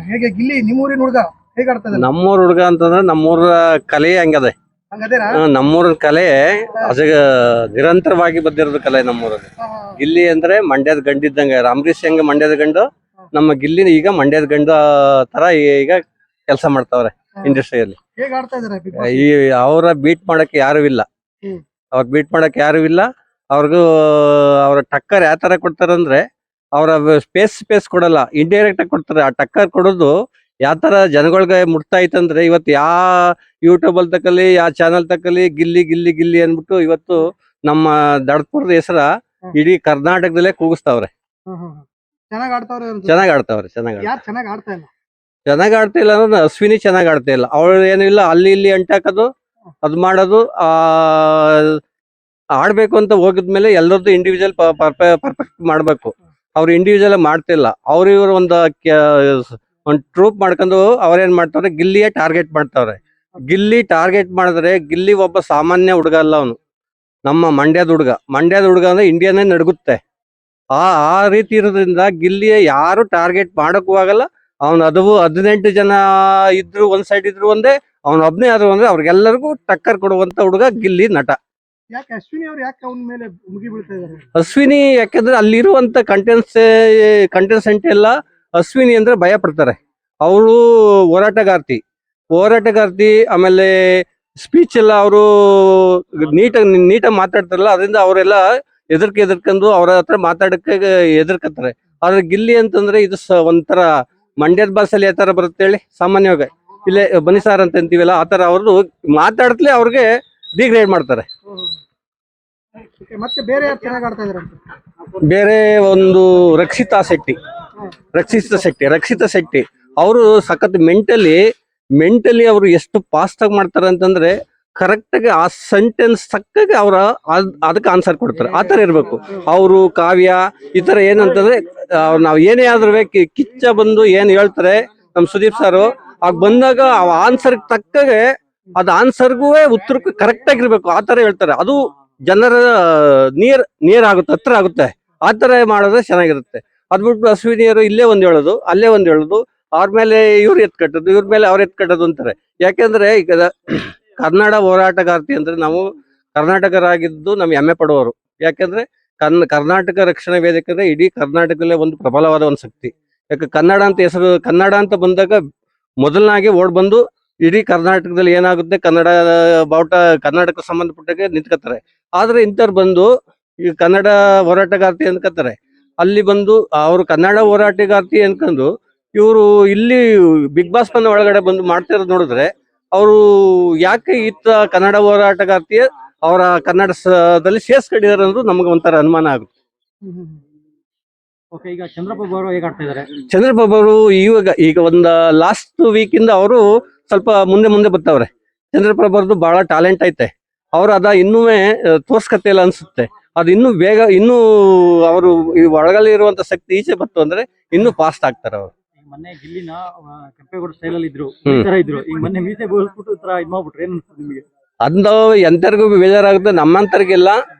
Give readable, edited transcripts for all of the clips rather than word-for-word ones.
ಹೇಗೆ ಗಿಲ್ಲಿ ನಿಮ್ಮೂರಿನ ಹುಡುಗ ಹೇಗೆ ಆಡ್ತಾ ಇದ್ದಾನೆ? ನಮ್ಮೂರ್ ಹುಡುಗ ಅಂತಂದ್ರೆ ನಮ್ಮೂರ ಕಲೆ ಹಂಗದೆ. ಹಂಗದೇನಾ? ನಮ್ಮೂರ ಕಲೆ ಅಜಗ ನಿರಂತರವಾಗಿ ಬಂದಿರೋದು ಕಲೆ ನಮ್ಮೂರಲ್ಲಿ. ಗಿಲ್ಲಿ ಅಂದ್ರೆ ಮಂಡ್ಯದ ಗಂಡು ಇದ್ದಂಗೆ. ಅಂಬರೀಷ್ ಹೆಂಗ ಮಂಡ್ಯದ ಗಂಡು, ನಮ್ಮ ಗಿಲ್ಲಿ ಈಗ ಮಂಡ್ಯದ ಗಂಡು ತರ ಈಗ ಕೆಲಸ ಮಾಡ್ತಾವ್ರೆ ಇಂಡಸ್ಟ್ರಿಯಲ್ಲಿ. ಹೇಗೆ ಆಡ್ತಾ ಇದಾರೆ ಬಿಗ್ ಬಾಸ್? ಈ ಅವರ ಬೀಟ್ ಮಾಡಕ್ಕೆ ಯಾರು ಇಲ್ಲ. ಅವ್ರ ಬೀಟ್ ಮಾಡಕ್ಕೆ ಯಾರು ಇಲ್ಲ. ಅವ್ರಿಗೂ ಅವ್ರ ಟಕ್ಕರ್ ಯಾವ ತರ ಕೊಡ್ತಾರಂದ್ರೆ ಅವ್ರ ಸ್ಪೇಸ್ ಕೊಡಲ್ಲ, ಇಂಡೈರೆಕ್ಟ್ ಆಗಿ ಕೊಡ್ತಾರೆ. ಆ ಟಕ್ಕರ್ ಕೊಡೋದು ಯಾವ ತರ ಜನಗಳಿಗೆ ಮುಟ್ತಾ ಇತ್ತಂದ್ರೆ, ಇವತ್ತು ಯೂಟ್ಯೂಬ್ ಅಲ್ಲಿ ತಕಲಿ, ಚಾನಲ್ ತಕಲಿ, ಗಿಲ್ಲಿ ಗಿಲ್ಲಿ ಗಿಲ್ಲಿ ಅನ್ಬಿಟ್ಟು ಇವತ್ತು ನಮ್ಮ ದಡಪುರದ ಹೆಸರ ಇಡೀ ಕರ್ನಾಟಕದಲ್ಲೇ ಕೂಗಿಸ್ತಾವ್ರೆ. ಚೆನ್ನಾಗಿ ಆಡ್ತಾವ್ರೆ ಅವ್ರು. ಚೆನ್ನಾಗ್ ಆಡ್ತಾವ್ರೆ. ಯಾರು ಚೆನ್ನಾಗಿ ಆಡ್ತಾ ಇಲ್ಲ? ಚೆನ್ನಾಗ್ ಆಡ್ತಾ ಇಲ್ಲ ಅಂದ್ರೆ ಅಶ್ವಿನಿ ಚೆನ್ನಾಗ್ ಆಡ್ತಾ ಇಲ್ಲ. ಅವಳು ಏನಿಲ್ಲ, ಅಲ್ಲಿ ಇಲ್ಲಿ ಅಂಟಾಕೋದು, ಅದ್ ಮಾಡೋದು. ಆಡ್ಬೇಕು ಅಂತ ಹೋಗಿದ್ಮೇಲೆ ಎಲ್ಲರದ್ದು ಇಂಡಿವಿಜುವಲ್ ಪರ್ಫೆಕ್ಟ್ ಮಾಡ್ಬೇಕು. ಅವ್ರು ಇಂಡಿವಿಜುವಲ್ ಮಾಡ್ತಿಲ್ಲ. ಇವ್ರು ಒಂದ್ ಟ್ರೂಪ್ ಮಾಡ್ಕೊಂಡು ಅವ್ರೇನ್ ಮಾಡ್ತಾವ್ರೆ, ಗಿಲ್ಲಿಯೇ ಟಾರ್ಗೆಟ್ ಮಾಡ್ತಾವ್ರೆ. ಗಿಲ್ಲಿ ಟಾರ್ಗೆಟ್ ಮಾಡಿದ್ರೆ ಗಿಲ್ಲಿ ಒಬ್ಬ ಸಾಮಾನ್ಯ ಹುಡುಗ ಅಲ್ಲ. ಅವನು ನಮ್ಮ ಮಂಡ್ಯದ ಹುಡುಗ ಅಂದ್ರೆ ಇಂಡಿಯಾನೇ ನಡುಗುತ್ತೆ. ಆ ರೀತಿ ಇರೋದ್ರಿಂದ ಗಿಲ್ಲಿಯ ಯಾರು ಟಾರ್ಗೆಟ್ ಮಾಡಕ್ಕೂ ಆಗಲ್ಲ. ಅವ್ನು 18 ಜನ ಇದ್ರು ಒಂದ್ ಸೈಡ್ ಇದ್ರು ಒಂದೇ, ಅವ್ನು ಒಬ್ನೇ ಆದ್ರು ಅಂದ್ರೆ ಅವ್ರಿಗೆಲ್ಲರಿಗೂ ಟಕ್ಕರ್ ಕೊಡುವಂತ ಹುಡುಗ ಗಿಲ್ಲಿ ನಟ. ಯಾಕೆ ಅಶ್ವಿನಿ ಅವ್ರು ಯಾಕೆ ಅವನ ಮೇಲೆ ಮುಗಿ ಬೀಳ್ತಾ ಇದಾರೆ? ಅಶ್ವಿನಿ ಯಾಕಂದ್ರೆ ಅಲ್ಲಿರುವಂತ ಕಂಟೆಸ್ಟೆಂಟ್ ಎಲ್ಲ ಅಶ್ವಿನಿ ಅಂದ್ರೆ ಭಯ ಪಡ್ತಾರೆ. ಅವಳು ಹೋರಾಟಗಾರ್ತಿ. ಆಮೇಲೆ ಸ್ಪೀಚ್ ಎಲ್ಲ ಅವರು ನೀಟಾಗಿ ಮಾತಾಡ್ತಾರಲ್ಲ, ಅದರಿಂದ ಅವರೆಲ್ಲ ಎದುರ್ಕೊಂಡು ಅವ್ರ ಹತ್ರ ಮಾತಾಡಕ್ಕೆ ಎದುರ್ಕತ್ತಾರೆ. ಆದ್ರೆ ಗಿಲ್ಲಿ ಅಂತಂದ್ರೆ ಇದು ಒಂಥರ ಮಂಡ್ಯದ ಭಾಷೆಯಲ್ಲಿ ಯಾವ ತರ ಬರುತ್ತೆ ಹೇಳಿ, ಸಾಮಾನ್ಯವಾಗಿ ಇಲ್ಲೇ ಬನ್ನಿ ಸಾರ್ ಅಂತ ಅಂತೀವಲ್ಲ, ಆತರ ಅವ್ರದ್ದು ಮಾತಾಡ್ತಲೇ ಅವ್ರಿಗೆ ಡಿಗ್ರೇಡ್ ಮಾಡ್ತಾರೆ. ಮತ್ತೆ ಬೇರೆ ಯಾರು ಚೆನ್ನಾಗಿ ಆಡ್ತಾ ಇದಾರೆ? ಬೇರೆ ಒಂದು ರಕ್ಷಿತಾ ಶೆಟ್ಟಿ ಅವರು ಸಖತ್ ಮೆಂಟಲಿ ಅವರು ಎಷ್ಟು ಫಾಸ್ಟ್ ಆಗಿ ಮಾಡ್ತಾರೆ ಅಂತಂದ್ರೆ, ಕರೆಕ್ಟ್ ಆಗಿ ಆ ಸೆಂಟೆನ್ಸ್ ತಕ್ಕಾಗೆ ಅವ್ರ ಅದಕ್ಕೆ ಆನ್ಸರ್ ಕೊಡ್ತಾರೆ. ಆತರ ಇರ್ಬೇಕು. ಅವರು ಕಾವ್ಯ ಈ ತರ ಏನಂತಂದ್ರೆ, ನಾವ್ ಏನೇ ಆದ್ರೂ ಕಿಚ್ಚ ಬಂದು ಏನ್ ಹೇಳ್ತಾರೆ ನಮ್ ಸುದೀಪ್ ಸಾರು, ಆಗ ಬಂದಾಗ ಆ ಆನ್ಸರ್ ತಕ್ಕಾಗೆ ಅದ್ ಆನ್ಸರ್ಗೂ ಉತ್ತರಕ್ಕೂ ಕರೆಕ್ಟ್ ಆಗಿರ್ಬೇಕು. ಆತರ ಹೇಳ್ತಾರೆ. ಅದು ಜನರ ನಿಯರ್ ಆಗುತ್ತೆ, ಹತ್ರ ಆಗುತ್ತೆ. ಆತರ ಮಾಡಿದ್ರೆ ಚೆನ್ನಾಗಿರುತ್ತೆ. ಅದ್ಬಿಟ್ಟು ಅಶ್ವಿನಿಯರು ಇಲ್ಲೇ ಒಂದ್ ಹೇಳೋದು, ಅಲ್ಲೇ ಒಂದ್ ಹೇಳೋದು, ಅವ್ರ ಮೇಲೆ ಇವ್ರು ಎತ್ಕಟ್ಟೋದು, ಇವ್ರ ಮೇಲೆ ಅವ್ರು ಎತ್ಕಟ್ಟೋದು ಅಂತಾರೆ. ಯಾಕೆಂದ್ರೆ ಈಗ ಕನ್ನಡ ಹೋರಾಟಗಾರ್ತಿ ಅಂದ್ರೆ ನಾವು ಕರ್ನಾಟಕರಾಗಿದ್ದು ನಮ್ಗೆ ಹೆಮ್ಮೆ ಪಡುವವರು. ಯಾಕೆಂದ್ರೆ ಕರ್ನಾಟಕ ರಕ್ಷಣಾ ವೇದಿಕೆ ಅಂದ್ರೆ ಇಡೀ ಕರ್ನಾಟಕದಲ್ಲೇ ಒಂದು ಪ್ರಬಲವಾದ ಒಂದು ಶಕ್ತಿ. ಯಾಕೆ ಕನ್ನಡ ಅಂತ ಬಂದಾಗ ಮೊದಲನಾಗಿ ಓಡ್ ಬಂದು ಇಡೀ ಕರ್ನಾಟಕದಲ್ಲಿ ಏನಾಗುತ್ತೆ ಕನ್ನಡ ಬಾವುಟ ಕರ್ನಾಟಕ ಸಂಬಂಧಪಟ್ಟಾಗೆ ನಿಂತ್ಕೋತಾರೆ. ಆದ್ರೆ ಇಂಥವ್ರು ಬಂದು ಈ ಕನ್ನಡ ಹೋರಾಟಗಾರ್ತಿ ಅನ್ಕೋತಾರೆ. ಅಲ್ಲಿ ಬಂದು ಅವರು ಕನ್ನಡ ಹೋರಾಟಗಾರ್ತಿ ಅನ್ಕೊಂಡು ಇವರು ಇಲ್ಲಿ ಬಿಗ್ ಬಾಸ್ ಮನೆ ಒಳಗಡೆ ಬಂದು ಮಾಡ್ತಿರೋದು ನೋಡಿದ್ರೆ, ಅವರು ಯಾಕೆ ಕನ್ನಡ ಹೋರಾಟಗಾರ್ತಿ ಅವರ ಕನ್ನಡದಲ್ಲಿ ಸೇರ್ಸ್ಕೊಂಡಿದ್ದಾರೆ ಅನ್ನೋದು ನಮ್ಗೆ ಒಂಥರ ಅನುಮಾನ ಆಗುತ್ತೆ. ಈಗ ಚಂದ್ರಪ್ರಭು ಅವರು ಹೇಗೆ ಆಡ್ತಾ ಇದ್ದಾರೆ? ಚಂದ್ರಪ್ರಭು ಅವರು ಈಗ ಒಂದು ಲಾಸ್ಟ್ ವೀಕ್ ಇಂದ ಅವರು ಸ್ವಲ್ಪ ಮುಂದೆ ಬರ್ತಾವ್ರೆ. ಚಂದ್ರಪ್ರಭು ಅವ್ರದ್ದು ಬಹಳ ಟ್ಯಾಲೆಂಟ್ ಐತೆ. ಅವ್ರು ಇನ್ನೂ ತೋರ್ಸ್ಕತ್ತೆ ಇಲ್ಲ ಅನ್ಸುತ್ತೆ. ಅದು ಇನ್ನೂ ಬೇಗ, ಇನ್ನೂ ಅವರು ಈ ಒಳಗಲ್ಲಿ ಇರುವಂತ ಶಕ್ತಿ ಈಚೆ ಬಂತು ಅಂದ್ರೆ ಇನ್ನೂ ಫಾಸ್ಟ್ ಆಗ್ತಾರೆ ಅವರು. ಮೊನ್ನೆ ಗಿಲ್ಲಿನ ಕೆಂಪೇಗೌಡ ಸ್ಟೈಲ್ ಅಲ್ಲಿ ಇದ್ರು, ಈಗ ಮೊನ್ನೆ ಮೀಸೆ ಬೋಳಿಸ್ಬಿಟ್ಟು ಇದ್ ಮಾಡ್ಬಿಟ್ರೆ ಏನ್ ಅನ್ಸುತ್ತೆ ನಿಮಗೆ? ಅದು ಎಂತರಿಗೂ ಬೇಜಾರಾಗುತ್ತೆ, ನಮ್ಮಂತರಿಗೆಲ್ಲ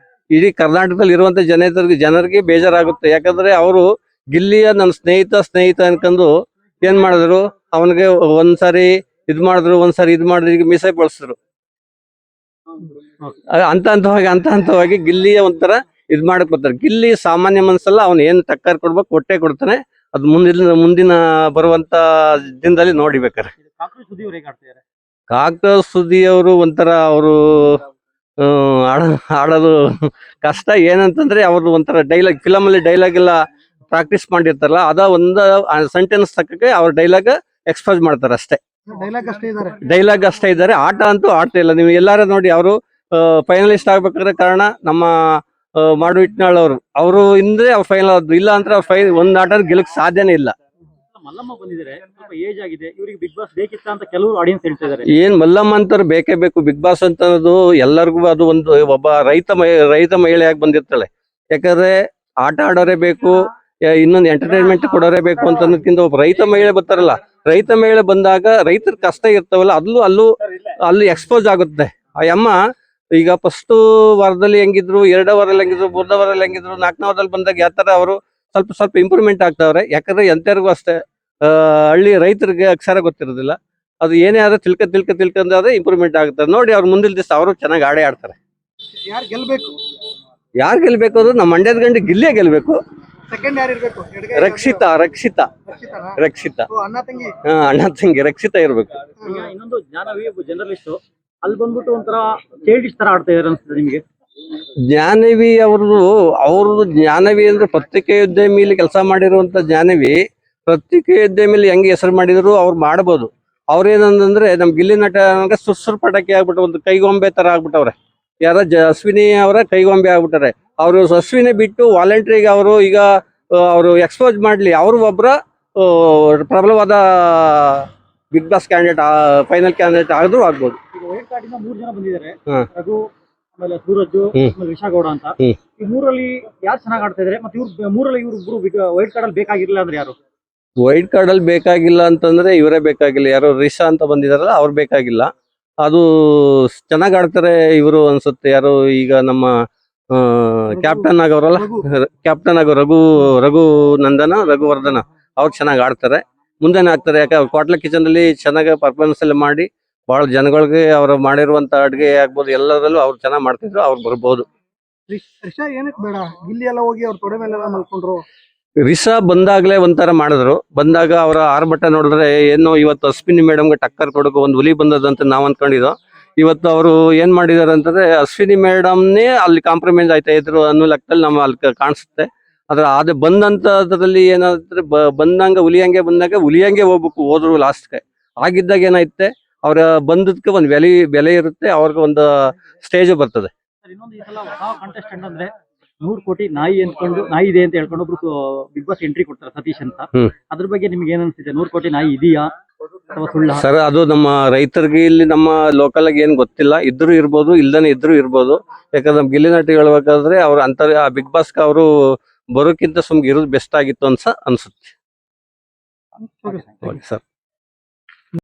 ಇಡೀ ಕರ್ನಾಟಕದಲ್ಲಿ ಇರುವಂತ ಜನರಿಗೆ ಬೇಜಾರಾಗುತ್ತೆ. ಯಾಕಂದ್ರೆ ಅವರು ಗಿಲ್ಲಿಯ ನನ್ನ ಸ್ನೇಹಿತ ಅನ್ಕೊಂಡು ಏನ್ ಮಾಡಿದ್ರು, ಅವನಿಗೆ ಒಂದ್ಸಾರಿ ಇದ್ ಮಾಡಿದ್ರು, ಈಗ ಮೀಸೆ ಬಳಸಿದ್ರು. ಹಂತವಾಗಿ ಗಿಲ್ಲಿಯ ಒಂಥರ ಇದ್ ಮಾಡಕ್ ಬರ್ತಾರೆ. ಗಿಲ್ಲಿ ಸಾಮಾನ್ಯ ಮನ್ಸಲ್ಲ, ಅವ್ನು ಏನ್ ಟಕ್ಕರ್ ಕೊಡ್ಬೇಕು ಕೊಟ್ಟೆ ಕೊಡ್ತಾನೆ. ಅದು ಮುಂದಿನ ಬರುವಂತ ದಿನದಲ್ಲಿ ನೋಡಿಬೇಕಾರೆ. ಕಾಕ್ರೋಚ್ ಸುದ್ದಿ ಅವರು ಒಂಥರ ಅವರು ಆಡೋದು ಕಷ್ಟ. ಏನಂತಂದ್ರೆ ಅವ್ರದ್ದು ಒಂಥರ ಡೈಲಾಗ್, ಫಿಲಮ್ ಅಲ್ಲಿ ಡೈಲಾಗ್ ಎಲ್ಲ ಪ್ರಾಕ್ಟೀಸ್ ಮಾಡಿರ್ತಾರಲ್ಲ, ಒಂದು ಸೆಂಟೆನ್ಸ್ ತಕ್ಕಕ್ಕೆ ಅವ್ರ ಡೈಲಾಗ್ ಎಕ್ಸ್ಪೋಸ್ ಮಾಡ್ತಾರೆ ಅಷ್ಟೇ. ಡೈಲಾಗ್ ಅಷ್ಟೇ ಇದ್ದಾರೆ. ಆಟ ಅಂತೂ ಆಡ್ತಾ ಇಲ್ಲ. ನೀವು ಎಲ್ಲಾರು ನೋಡಿ, ಅವರು ಫೈನಲಿಸ್ಟ್ ಆಗ್ಬೇಕಾದ್ರೆ ಕಾರಣ ನಮ್ಮ ಮಾಡು ಇಟ್ನಾಳ್ ಅವರು ಇಂದ್ರೆ ಅವ್ರು ಫೈನಲ್ ಆದ್ರು. ಇಲ್ಲ ಅಂದ್ರೆ ಒಂದ್ ಆಟ ಗೆಲ್ಲಕ್ ಸಾಧ್ಯನೇ ಇಲ್ಲ. ಮಲ್ಲಮ್ಮ ಬಂದಿದ್ದಾರೆ, ಸ್ವಲ್ಪ ಏಜ್ ಆಗಿದೆ, ಇವರಿಗೆ ಬಿಗ್ ಬಾಸ್ ಬೇಕಿತ್ತ ಅಂತ ಕೆಲವರು ಆಡಿಯನ್ಸ್ ಹೇಳ್ತಾ ಇದ್ದಾರೆ. ಏನ್ ಮಲ್ಲಮ್ಮ ಅಂತಾರೆ, ಬೇಕೇ ಬೇಕು ಬಿಗ್ ಬಾಸ್ ಅಂತ ಅನ್ನೋದು ಎಲ್ಲರಿಗೂ. ಅದು ಒಬ್ಬ ರೈತ ಮಹಿಳೆಯಾಗಿ ಬಂದಿರ್ತಾಳೆ. ಯಾಕಂದ್ರೆ ಆಟ ಆಡೋರೇ ಬೇಕು, ಇನ್ನೊಂದು ಎಂಟರ್ಟೈನ್ಮೆಂಟ್ ಕೊಡೋರೇ ಬೇಕು ಅಂತ ಅನ್ನೋದಕ್ಕಿಂತ ಒಬ್ಬ ರೈತ ಮಹಿಳೆ ಬರ್ತಾರಲ್ಲ, ರೈತ ಮಹಿಳೆ ಬಂದಾಗ ರೈತರ ಕಷ್ಟ ಇರ್ತಾವಲ್ಲ, ಅಲ್ಲಿ ಎಕ್ಸ್ಪೋಸ್ ಆಗುತ್ತೆ. ಆ ಅಮ್ಮ ಈಗ ಫಸ್ಟ್ ವಾರದಲ್ಲಿ ಹೆಂಗಿದ್ರು, 2ನೇ ವಾರದಲ್ಲಿ ಹೆಂಗಿದ್ರು, 3ನೇ ವಾರದಲ್ಲಿ ಹೆಂಗಿದ್ರು, 4ನೇ ವಾರದಲ್ಲಿ ಬಂದಾಗ ಯಾವ ತರ ಅವರು ಸ್ವಲ್ಪ ಇಂಪ್ರೂವ್ಮೆಂಟ್ ಆಗ್ತಾವ್ರೆ. ಯಾಕಂದ್ರೆ ಎಂತರಿಗೂ ಅಷ್ಟೇ, ಹಳ್ಳಿ ರೈತರಿಗೆ ಅಕ್ಷರ ಗೊತ್ತಿರೋದಿಲ್ಲ. ಅದು ಏನೇ ಆದ್ರೂ ತಿಳ್ಕೊಂಡಾದ್ರೆ ಇಂಪ್ರೂವ್ಮೆಂಟ್ ಆಗುತ್ತೆ. ನೋಡಿ ಅವ್ರು ಮುಂದಿನ ದಿವಸ ಅವರು ಚೆನ್ನಾಗಿ ಆಡ್ತಾರೆ. ಯಾರು ಗೆಲ್ಬೇಕು? ಯಾರು ಗೆಲ್ಬೇಕು ಅಂದ್ರೆ ನಮ್ಮ ಮಂಡ್ಯದ ಗಂಡು ಗಿಲ್ಲೇ ಗೆಲ್ಬೇಕು. ಸೆಕೆಂಡ್ ಯಾರು ಇರ್ಬೇಕು? ರಕ್ಷಿತಾ ರಕ್ಷಿತಾನಾ? ರಕ್ಷಿತಾ ಓ, ಅಣ್ಣ ತಂಗಿ. ಅಣ್ಣ ತಂಗಿ ರಕ್ಷಿತಾ ಇರ್ಬೇಕು. ಈಗ ಇನ್ನೊಂದು ಜ್ಞಾನವಿ ಒಬ್ಬ ಜರ್ನಲಿಸ್ಟ್, ಅಲ್ಲಿ ಬಂದ್ಬಿಟ್ಟು ಒಂಥರ ಚೈಲ್ಡಿಶ್ ತರ ಆಡ್ತಾ ಇದಾರೆ ಅನ್ಸುತ್ತೆ ನಿಮ್ಗೆ? ಜ್ಞಾನವಿ ಅವ್ರದ್ದು ಜ್ಞಾನವಿ ಅಂದ್ರೆ ಪತ್ರಿಕೆ ಉದ್ಯಮಿಲಿ ಕೆಲಸ ಮಾಡಿರುವಂತ ಜ್ಞಾನವಿ ಪತ್ರಿಕೆ ಉದ್ಯಮಿಲಿ ಹೆಂಗೆ ಹೆಸರು ಮಾಡಿದ್ರು ಅವ್ರು ಮಾಡ್ಬೋದು. ಅವ್ರೇನಂದ್ರೆ ನಮ್ ಗಿಲ್ಲಿ ನಟ ಸುರ್ಸುರ್ ಪಟಾಕಿ ಆಗ್ಬಿಟ್ಟು ಒಂದು ಕೈಗೊಂಬೆ ತರ ಆಗ್ಬಿಟ್ಟವ್ರೆ. ಯಾರ ಅಶ್ವಿನಿ ಅವರ ಕೈಗೊಂಬೆ ಆಗ್ಬಿಟ್ಟಾರೆ. ಅವರು ಅಶ್ವಿನಿ ಬಿಟ್ಟು ವಾಲಂಟ್ರಿಗೆ ಅವರು ಈಗ ಅವರು ಎಕ್ಸ್ಪೋಸ್ ಮಾಡ್ಲಿ, ಅವರು ಒಬ್ಬರ ಪ್ರಬಲವಾದ Bigg Boss candidate, final candidate ಆದ್ರೂ ಆಗ್ಬೋದು. ಈಗ ವೈಲ್ಡ್ ಕಾರ್ಡ್ ಇಂದ 3 ಜನ ಬಂದಿದ್ದಾರೆ, ಹ್ಮ್. ರಘು, ಆಮೇಲೆ ಸೂರಜ್, ಆಮೇಲೆ ರಿಷಾಗೌಡ ಅಂತ. ಈ ಮೂರಲ್ಲಿ ಯಾರು ಚೆನ್ನಾಗಿ ಆಡ್ತಾ ಇದಾರೆ? ಮತ್ತೆ ಮೂರಲ್ಲಿ ಇವ್ರು ವೈಲ್ಡ್ ಕಾರ್ಡ್ ಅಲ್ಲಿ ಬೇಕಾಗಿರ್ಲಿಲ್ಲ ಅಂದ್ರೆ ಯಾರು? ವೈಲ್ಡ್ ಕಾರ್ಡ್ ಅಲ್ಲಿ ಬೇಕಾಗಿಲ್ಲ ಅಂತಂದ್ರೆ ಇವರೇ ಬೇಕಾಗಿಲ್ಲ. ಯಾರೋ ರಿಷಾ ಅಂತ ಬಂದಿದಾರಲ್ಲ ಅವ್ರು ಬೇಕಾಗಿಲ್ಲ. ಅದು ಚೆನ್ನಾಗ್ ಆಡ್ತಾರೆ ಇವರು ಅನ್ಸುತ್ತೆ. ಯಾರು ಈಗ ನಮ್ಮ ಕ್ಯಾಪ್ಟನ್ ಆಗವ್ರಲ್ಲ, ಕ್ಯಾಪ್ಟನ್ ಆಗೋ ರಘುವರ್ಧನ ಅವ್ರು ಚೆನ್ನಾಗಿ ಆಡ್ತಾರೆ. ಮುಂದೆನೆ ಆಗ್ತಾರೆ. ಯಾಕೆ ಅವ್ರು ಕ್ವಾಟ್ಲ ಕಿಚನ್ ಅಲ್ಲಿ ಚೆನ್ನಾಗಿ ಪರ್ಫಾರ್ಮೆನ್ಸ್ ಎಲ್ಲ ಮಾಡಿ ಬಹಳ ಜನಗಳಿಗೆ ಅವ್ರು ಮಾಡಿರುವಂತ ಅಡ್ಗೆ ಆಗ್ಬೋದು ಎಲ್ಲದರಲ್ಲೂ ಅವ್ರು ಚೆನ್ನಾಗಿ ಮಾಡ್ತಿದ್ರು. ಅವ್ರು ಬರ್ಬೋದು. ರಿಷಾ ಏನಕ್ಕೆ ಬೇಡ? ಗಿಲ್ಲಿ ಎಲ್ಲ ಹೋಗಿ ಅವ್ರ ತೊಡೆ ಮೇಲೆಲ್ಲ ಮಲ್ಕೊಂಡ್ರು. ರಿಷಾ ಬಂದಾಗ್ಲೇ ಒಂಥರ ಮಾಡಿದ್ರು. ಬಂದಾಗ ಅವರ ಆರ್ಭಟ ನೋಡಿದ್ರೆ ಏನೋ ಇವತ್ತು ಅಶ್ವಿನಿ ಮೇಡಮ್ಗೆ ಟಕ್ಕರ್ ಕೊಡೋಕೆ ಒಂದು ಹುಲಿ ಬಂದದಂತ ನಾವ್ ಅನ್ಕೊಂಡಿದ್ದು. ಇವತ್ತು ಅವರು ಏನ್ ಮಾಡಿದಾರೆ ಅಂತಂದ್ರೆ ಅಶ್ವಿನಿ ಮೇಡಮ್ನೇ ಅಲ್ಲಿ ಕಾಂಪ್ರಮೈಸ್ ಆಯ್ತಾ ಇದ್ರು ಅನ್ನೋ ಲೆಕ್ಕದಲ್ಲಿ ನಮ್ಮ ಅಲ್ಲಿ ಕಾಣಿಸುತ್ತೆ. ಅದೇ ಬಂದಂತದ್ರಲ್ಲಿ ಏನಾದ್ರೆ ಬಂದಂಗ ಹುಲಿಯಂಗೆ ಹೋಗ್ಬೇಕು ಹೋದ್ರು ಲಾಸ್ಟ್ಗೆ. ಆಗಿದ್ದಾಗ ಏನಾಯ್ತೆ ಅವ್ರ ಬಂದದಕ್ಕೆ ಒಂದು ಬೆಲೆ ಇರುತ್ತೆ, ಅವ್ರಿಗೆ ಒಂದು ಸ್ಟೇಜ್ ಬರ್ತದೆ. ಇನ್ನೊಂದು ಈ ಸಲ ಹೊಸ ಕಾಂಟೆಸ್ಟೆಂಟ್ ಅಂದ್ರೆ 100 ಕೋಟಿ ನಾಯಿ ಇದೆ ಅಂತ ಹೇಳ್ಕೊಂಡು ಒಬ್ರು ಬಿಗ್ ಬಾಸ್ ಎಂಟ್ರಿ ಕೊಡ್ತಾರೆ, ಸತೀಶ್ ಅಂತ. ಅದ್ರ ಬಗ್ಗೆ ನಿಮ್ಗೆ ಏನ್ ಅನ್ಸುತ್ತೆ? 100 ಕೋಟಿ ನಾಯಿ ಇದೆಯಾ ಅಥವಾ ಸುಳ್ಳ? ಸರ್, ಅದು ನಮ್ಮ ರೈತರಿಗೆ ಇಲ್ಲಿ ನಮ್ಮ ಲೋಕಲ್ ಆಗಿ ಏನ್ ಗೊತ್ತಿಲ್ಲ. ಇದ್ರು ಇರ್ಬೋದು, ಇಲ್ದೇನೆ ಇದ್ರು ಇರ್ಬೋದು. ಯಾಕಂದ್ರೆ ನಮ್ ಗಿಲ್ಲಿ ನಟಿ ಹೇಳ್ಬೇಕಾದ್ರೆ ಅವ್ರ ಅಂತ ಬಿಗ್ ಬಾಸ್ ಅವರು ಬರೋಕ್ಕಿಂತ ಸುಮ್ಗೆ ಇರೋದು ಬೆಸ್ಟ್ ಆಗಿತ್ತು ಅನ್ಸುತ್ತೆ ಸರ್.